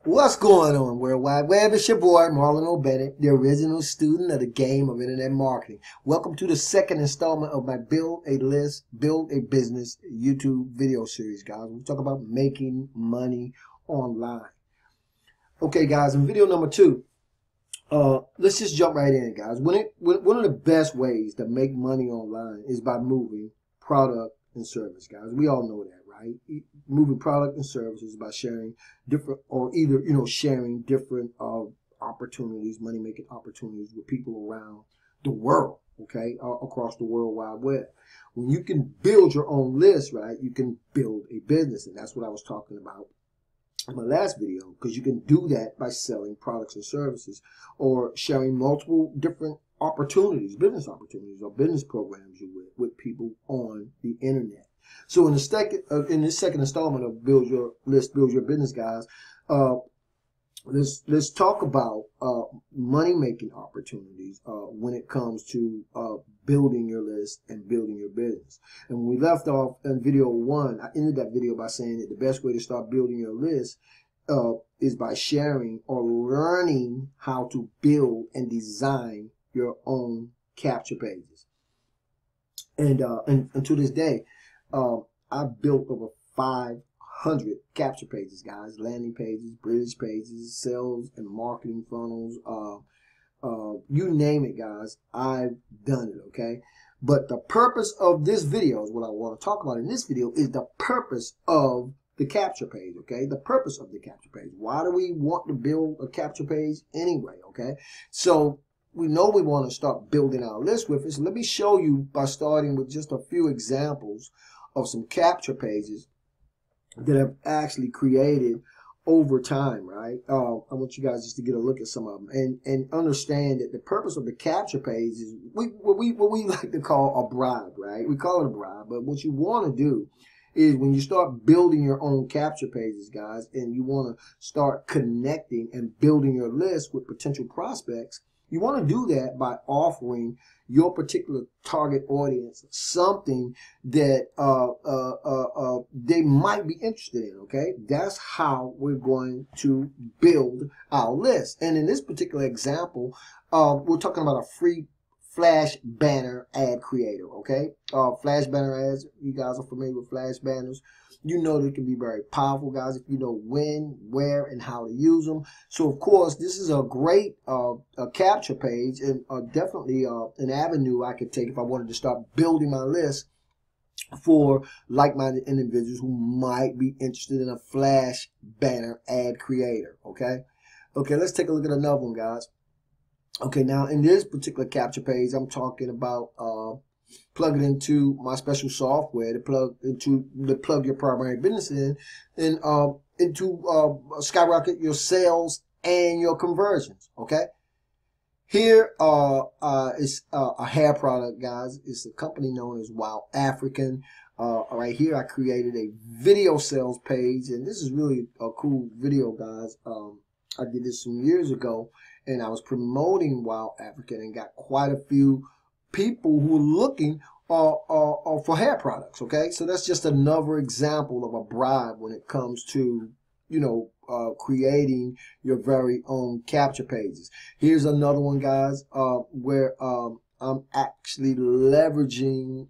What's going on, World Wide Web? It's your boy, Marlon O'Bennett, the original student of the game of internet marketing. Welcome to the second installment of my Build a List, Build a Business YouTube video series, guys. We talk about making money online. Okay, guys, in video number 2, let's just jump right in, guys. One of the best ways to make money online is by moving product and service, guys. We all know that, right? Moving product and services by sharing different, or either, sharing different opportunities, money-making opportunities with people around the world, okay, across the World Wide Web. When you can build your own list, right, you can build a business, and that's what I was talking about in my last video, because you can do that by selling products and services or sharing multiple different opportunities, business opportunities or business programs with people on the internet. So in this second installment of Build Your List, Build Your Business, guys, let's talk about money-making opportunities when it comes to building your list and building your business. And when we left off in video 1, I ended that video by saying that the best way to start building your list is by sharing or learning how to build and design your own capture pages. And to this day, I've built over 500 capture pages, guys, landing pages, bridge pages, sales and marketing funnels, you name it, guys, I've done it, okay? But the purpose of this video is what I want to talk about in this video is the purpose of the capture page, okay? The purpose of the capture page. Why do we want to build a capture page anyway, okay? So we know we want to start building our list with it. So let me show you by starting with just a few examples of some capture pages that I've actually created over time, right? I want you guys just to get a look at some of them and understand that the purpose of the capture page is what we like to call a bribe, right? We call it a bribe, but what you want to do is when you start building your own capture pages, guys, and you want to start connecting and building your list with potential prospects, you want to do that by offering your particular target audience something that they might be interested in, okay? That's how we're going to build our list. And in this particular example, we're talking about a free flash banner ad creator, okay? Flash banner ads, you guys are familiar with flash banners. You know they can be very powerful, guys, if you know when, where, and how to use them. So, of course, this is a great capture page and definitely an avenue I could take if I wanted to start building my list for like-minded individuals who might be interested in a flash banner ad creator, okay? Okay, let's take a look at another one, guys. Okay, now in this particular capture page, I'm talking about plug it into my special software to plug your primary business in and into skyrocket your sales and your conversions. Okay, here is a hair product, guys. It's a company known as Wild African. Right here, I created a video sales page, and this is really a cool video, guys. I did this some years ago, and I was promoting Wild African and got quite a few people who are looking for hair products, okay? So that's just another example of a bribe when it comes to, creating your very own capture pages. Here's another one, guys, where I'm actually leveraging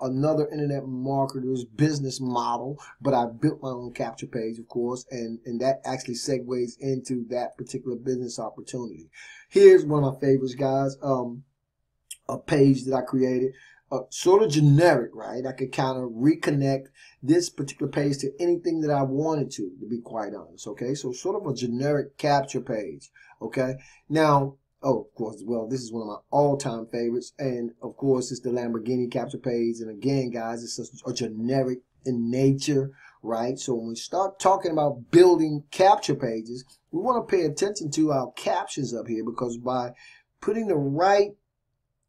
another internet marketer's business model, but I built my own capture page, of course, and that actually segues into that particular business opportunity. Here's one of my favorites, guys, a page that I created, sort of generic, right? I could kind of reconnect this particular page to anything that I wanted to be quite honest, okay? So sort of a generic capture page, okay? Now, oh, of course, well, this is one of my all-time favorites, and of course, it's the Lamborghini capture page. And again, guys, it's a generic in nature, right? So when we start talking about building capture pages, we want to pay attention to our captions up here, because by putting the right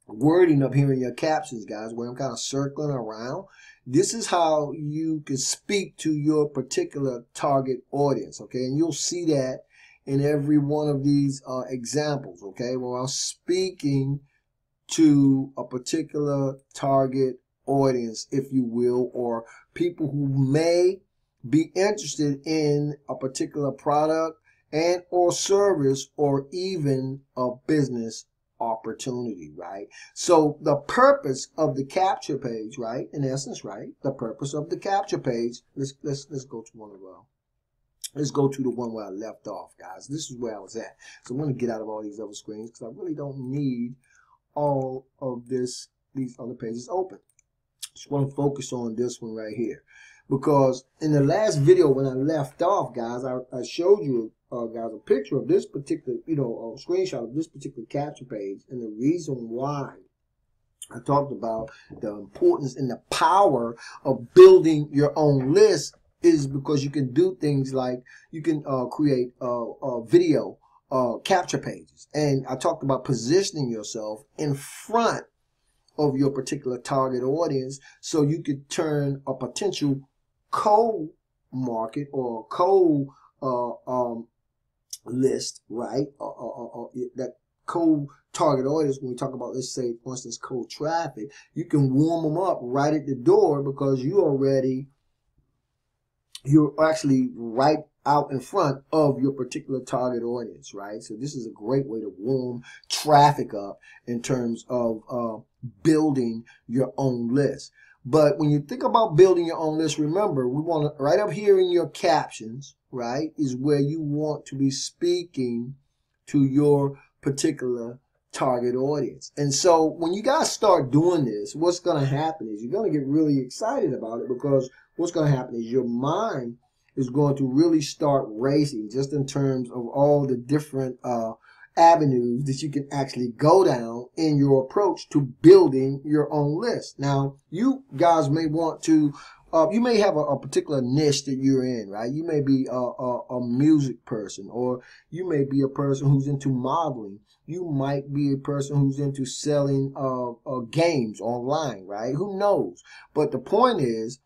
wording up here in your captions, guys, where I'm kind of circling around, this is how you can speak to your particular target audience, okay? And you'll see that in every one of these examples, okay, where I'm speaking to a particular target audience, if you will, or people who may be interested in a particular product and or service, or even a business opportunity, right? So the purpose of the capture page, right, in essence, right, the purpose of the capture page, let's go to one of our, let's go to the one where I left off, guys. This is where I was at. So I'm going to get out of all these other screens because I really don't need all of these other pages open. Just want to focus on this one right here, because in the last video when I left off, guys, I showed you guys a picture of this particular, a screenshot of this particular capture page, and the reason why I talked about the importance and the power of building your own list is because you can do things like you can create video capture pages, and I talked about positioning yourself in front of your particular target audience so you could turn a potential co-market or list, right? That co-target audience, when we talk about, let's say, for instance, cold traffic, you can warm them up right at the door because you're actually right out in front of your particular target audience, right? So this is a great way to warm traffic up in terms of building your own list. But when you think about building your own list, remember, we want to, right up here in your captions, right, is where you want to be speaking to your particular target audience. And so when you guys start doing this, what's going to happen is you're going to get really excited about it, because what's going to happen is your mind is going to really start racing just in terms of all the different avenues that you can actually go down in your approach to building your own list. Now, you guys may want to, you may have a particular niche that you're in, right? You may be a music person, or you may be a person who's into modeling. You might be a person who's into selling games online, right? Who knows? But the point is,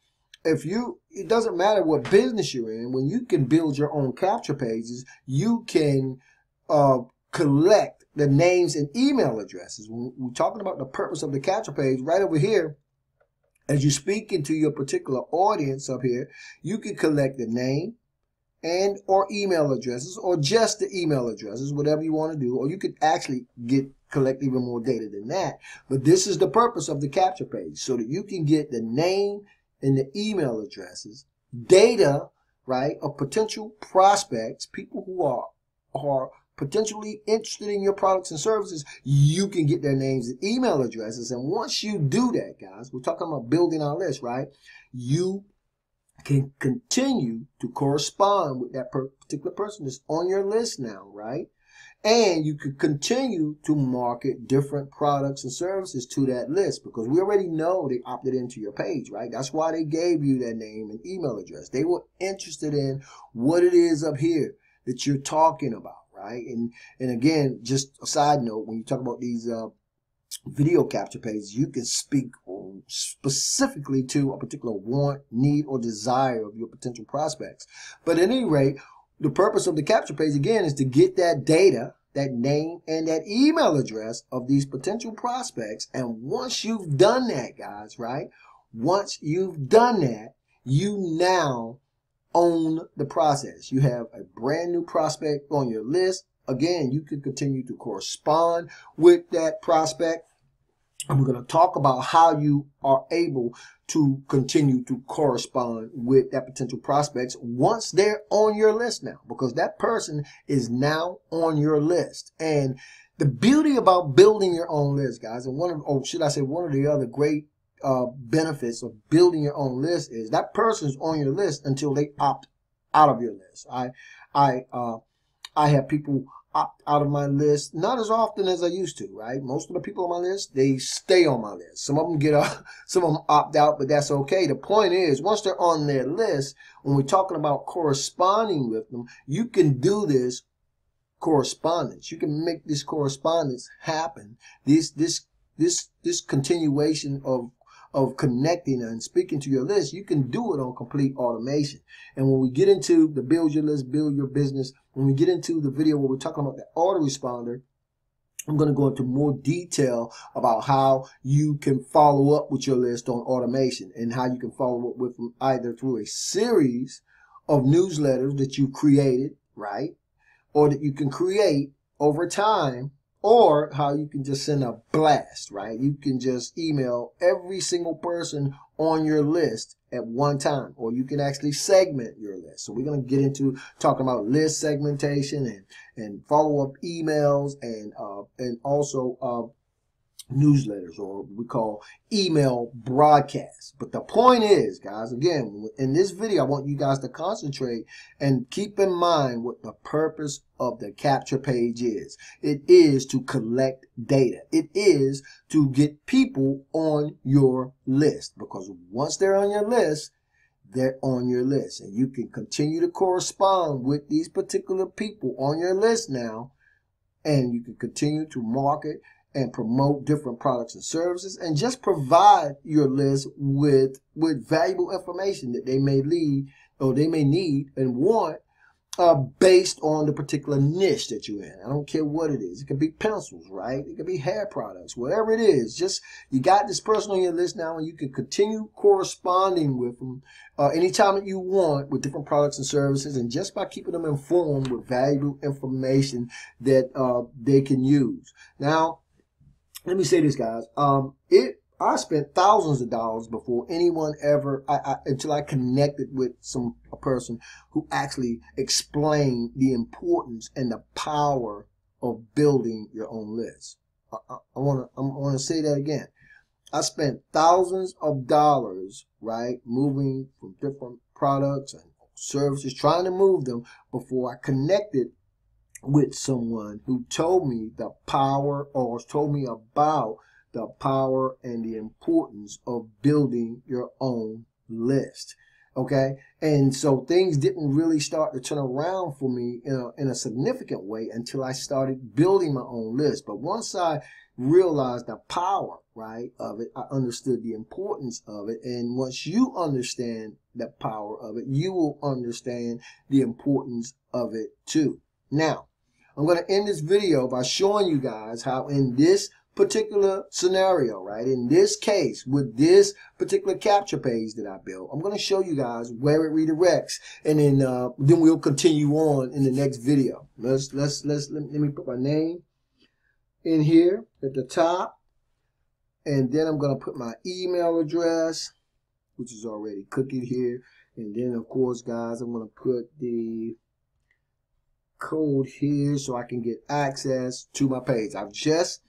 it doesn't matter what business you're in, when you can build your own capture pages, you can collect the names and email addresses. When we're talking about the purpose of the capture page, right over here, as you speak into your particular audience up here, you can collect the name and or email addresses, or just the email addresses, whatever you want to do, or you could actually collect even more data than that. But this is the purpose of the capture page, so that you can get the name and the email addresses, data, right, of potential prospects, people who are potentially interested in your products and services. You can get their names and email addresses. And once you do that, guys, we're talking about building our list, right? You can continue to correspond with that particular person that's on your list now, right? And you could continue to market different products and services to that list, because we already know they opted into your page, right? That's why they gave you their name and email address. They were interested in what it is up here that you're talking about, right? And again, just a side note, when you talk about these video capture pages, you can speak specifically to a particular want, need, or desire of your potential prospects. But at any rate, the purpose of the capture page, again, is to get that data, that name, and that email address of these potential prospects. And once you've done that, guys, right? Once you've done that, you now own the process. You have a brand new prospect on your list. Again, you can continue to correspond with that prospect. And we're going to talk about how you are able to continue to correspond with that potential prospects once they're on your list now, because that person is now on your list. And the beauty about building your own list, guys, and one of the other great benefits of building your own list is that person's on your list until they opt out of your list. I have people opt out of my list, not as often as I used to, right? Most of the people on my list, they stay on my list. Some of them some of them opt out, but that's okay. The point is, once they're on their list, when we're talking about corresponding with them, you can do this correspondence. You can make this correspondence happen. This continuation of connecting and speaking to your list, you can do it on complete automation. And when we get into the build your list, build your business, when we get into the video where we're talking about the autoresponder, I'm going to go into more detail about how you can follow up with your list on automation, and how you can follow up with them either through a series of newsletters that you created, right? Or that you can create over time, or how you can just send a blast, right? You can just email every single person on your list at one time, or you can actually segment your list. So we're going to get into talking about list segmentation and follow-up emails and also newsletters, or we call email broadcasts. But the point is, guys, again, in this video, I want you guys to concentrate and keep in mind what the purpose of the capture page is. It is to collect data. It is to get people on your list, because once they're on your list, they're on your list, and you can continue to correspond with these particular people on your list now, and you can continue to market and promote different products and services, and just provide your list with valuable information that they may need and want, based on the particular niche that you're in. I don't care what it is. It could be pencils, right? It could be hair products, whatever it is. Just, you got this person on your list now, and you can continue corresponding with them anytime that you want with different products and services, and just by keeping them informed with valuable information that they can use. Now, let me say this, guys. I spent thousands of dollars before anyone ever, until I connected with a person who actually explained the importance and the power of building your own list. I want to say that again. I spent thousands of dollars, right, moving from different products and services, trying to move them before I connected with someone who told me the power, or told me about the power and the importance of building your own list. Okay, and so things didn't really start to turn around for me in a significant way until I started building my own list. But once I realized the power, right, of it, I understood the importance of it. And once you understand the power of it, you will understand the importance of it too. Now, I'm going to end this video by showing you guys how in this particular scenario, right, in this case, with this particular capture page that I built, I'm going to show you guys where it redirects, and then we'll continue on in the next video. Let me put my name in here at the top, and then I'm going to put my email address, which is already cookied here, and then of course, guys, I'm going to put the code here so I can get access to my page. I've just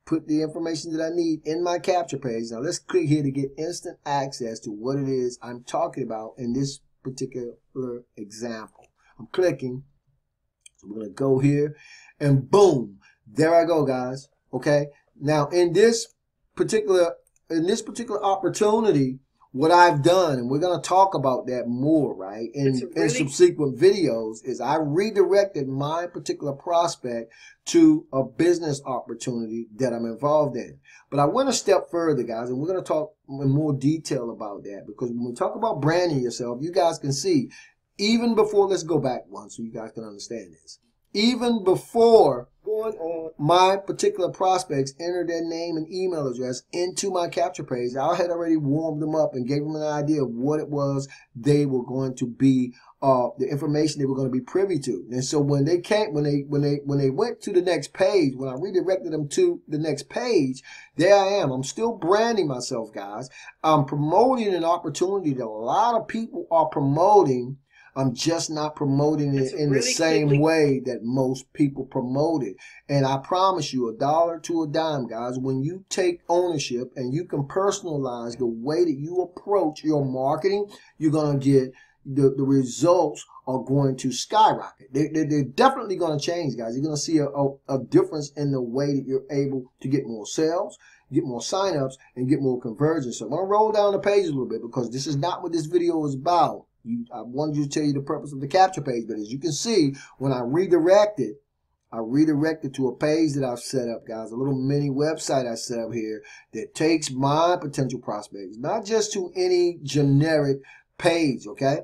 put the information that I need in my capture page. Now let's click here to get instant access to what it is I'm talking about in this particular example. I'm clicking. So we're going to go here, and boom, there I go, guys. Okay. Now in this particular opportunity, what I've done, and we're going to talk about that more, right, in subsequent videos, is I redirected my particular prospect to a business opportunity that I'm involved in. But I went a step further, guys, and we're going to talk in more detail about that, because when we talk about branding yourself, you guys can see, even before, let's go back one so you guys can understand this. Even before my particular prospects entered their name and email address into my capture page, I had already warmed them up and gave them an idea of what it was they were going to be, the information they were going to be privy to. And so when they went to the next page, when I redirected them to the next page, there I am. I'm still branding myself, guys. I'm promoting an opportunity that a lot of people are promoting. I'm just not promoting it in the same way that most people promote it. And I promise you, $1 to a dime, guys, when you take ownership and you can personalize the way that you approach your marketing, you're going to get the results are going to skyrocket. They're definitely going to change, guys. You're going to see a difference in the way that you're able to get more sales, get more signups, and get more conversions. So I'm going to roll down the page a little bit, because this is not what this video is about. I wanted you to tell you the purpose of the capture page, but as you can see, when I redirected to a page that I've set up, guys, a little mini website I set up here that takes my potential prospects, not just to any generic page, okay?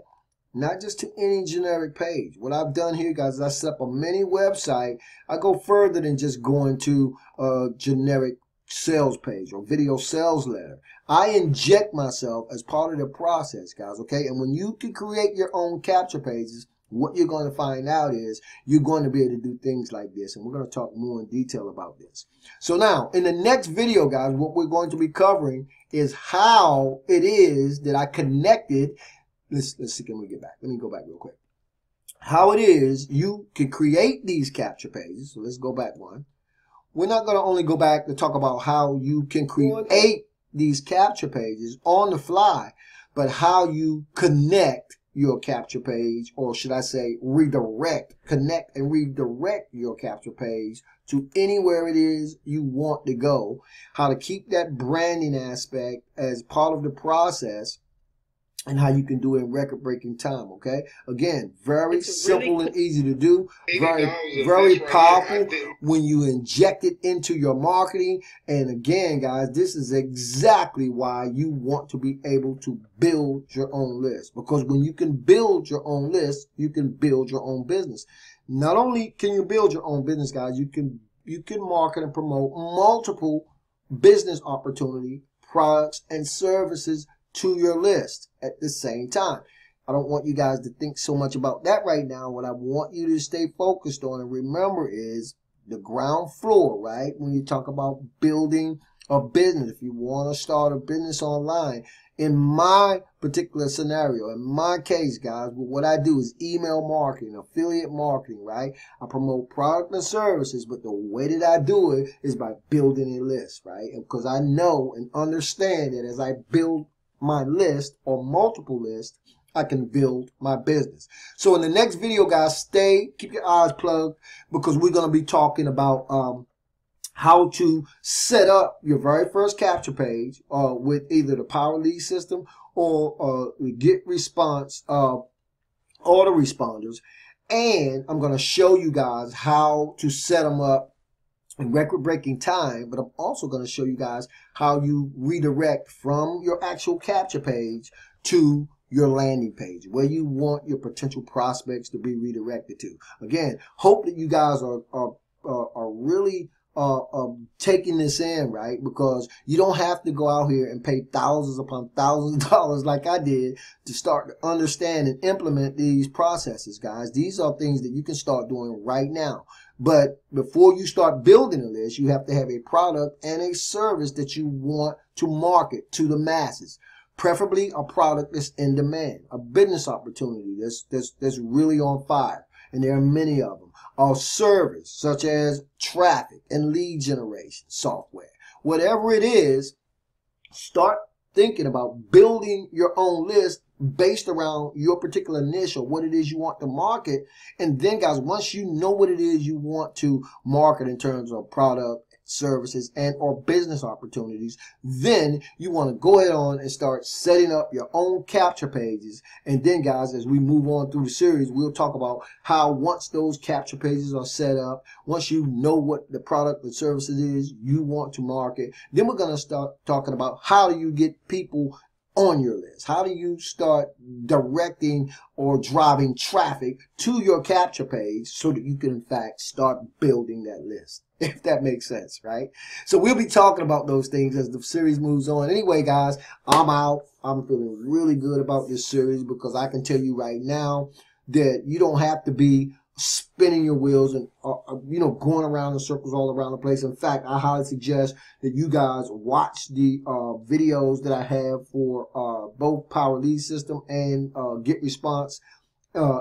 Not just to any generic page. What I've done here, guys, is I set up a mini website. I go further than just going to a generic sales page or video sales letter. I inject myself as part of the process, guys, okay? And when you can create your own capture pages, what you're going to find out is you're going to be able to do things like this. And we're going to talk more in detail about this. So now, in the next video, guys, what we're going to be covering is how it is that I connected. Let's see, can we get back? Let me go back real quick. How it is you can create these capture pages. So let's go back one. We're not going to only go back to talk about how you can create these capture pages on the fly, but how you connect your capture page, or should I say connect and redirect your capture page to anywhere it is you want to go, how to keep that branding aspect as part of the process, and how you can do it in record-breaking time, okay? Again, very simple and easy to do, very powerful when you inject it into your marketing. And again, guys, this is exactly why you want to be able to build your own list. Because when you can build your own list, you can build your own business. Not only can you build your own business, guys, you can market and promote multiple business opportunity, products, and services to your list at the same time. I don't want you guys to think so much about that right now. What I want you to stay focused on and remember is the ground floor, right? When you talk about building a business, if you want to start a business online, in my particular scenario, in my case, guys, what I do is email marketing, affiliate marketing, right? I promote product and services, but the way that I do it is by building a list, right? And because I know and understand that as I build my list or multiple lists, I can build my business. So in the next video, guys, keep your eyes plugged, because we're going to be talking about how to set up your very first capture page with either the Power Lead system or Get Response autoresponders. And I'm going to show you guys how to set them up in record-breaking time, but I'm also going to show you guys how you redirect from your actual capture page to your landing page, where you want your potential prospects to be redirected to. Again, hope that you guys are really taking this in, right? Because you don't have to go out here and pay thousands upon thousands of dollars like I did to start to understand and implement these processes, guys. These are things that you can start doing right now. But before you start building a list, you have to have a product and a service that you want to market to the masses. Preferably a product that's in demand, a business opportunity that's really on fire, and there are many of them. A service such as traffic and lead generation software. Whatever it is, start thinking about building your own list based around your particular niche or what it is you want to market. And then, guys, once you know what it is you want to market in terms of product, services, and or business opportunities, then you want to go ahead on and start setting up your own capture pages. And then, guys, as we move on through the series, we'll talk about how once those capture pages are set up, once you know what the product and services is you want to market, then we're going to start talking about how do you get people on your list. How do you start directing or driving traffic to your capture page so that you can, in fact, start building that list, if that makes sense, right? So we'll be talking about those things as the series moves on. Anyway, guys, I'm out. I'm feeling really good about this series because I can tell you right now that you don't have to be spinning your wheels and going around in circles all around the place. In fact, I highly suggest that you guys watch the videos that I have for both Power Lead System and Get Response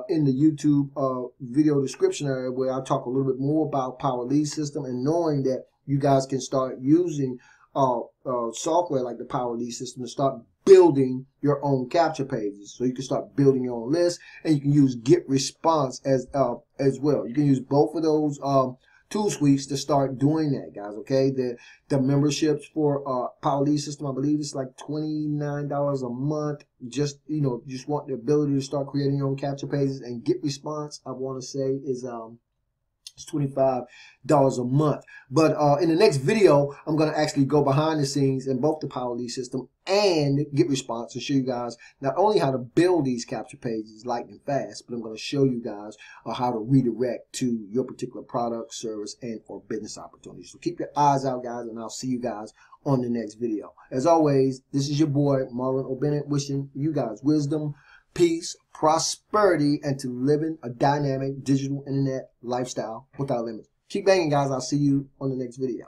in the YouTube video description area, where I talk a little bit more about Power Lead System, and knowing that you guys can start using software like the Power Lead System to start building your own capture pages, so you can start building your own list. And you can use Get Response as well. You can use both of those tool suites to start doing that, guys. Okay, the memberships for Power Lead System, I believe it's like $29 a month. Just want the ability to start creating your own capture pages. And Get Response, I want to say, is It's $25 a month. But in the next video, I'm going to actually go behind the scenes in both the Power Lead system and Get Response and show you guys not only how to build these capture pages lightning fast, but I'm going to show you guys how to redirect to your particular product, service, and or business opportunities. So keep your eyes out, guys, and I'll see you guys on the next video. As always, this is your boy, Marlon O'Bennett, wishing you guys wisdom, peace, prosperity, and to living a dynamic digital internet lifestyle without limits. Keep banging, guys. I'll see you on the next video.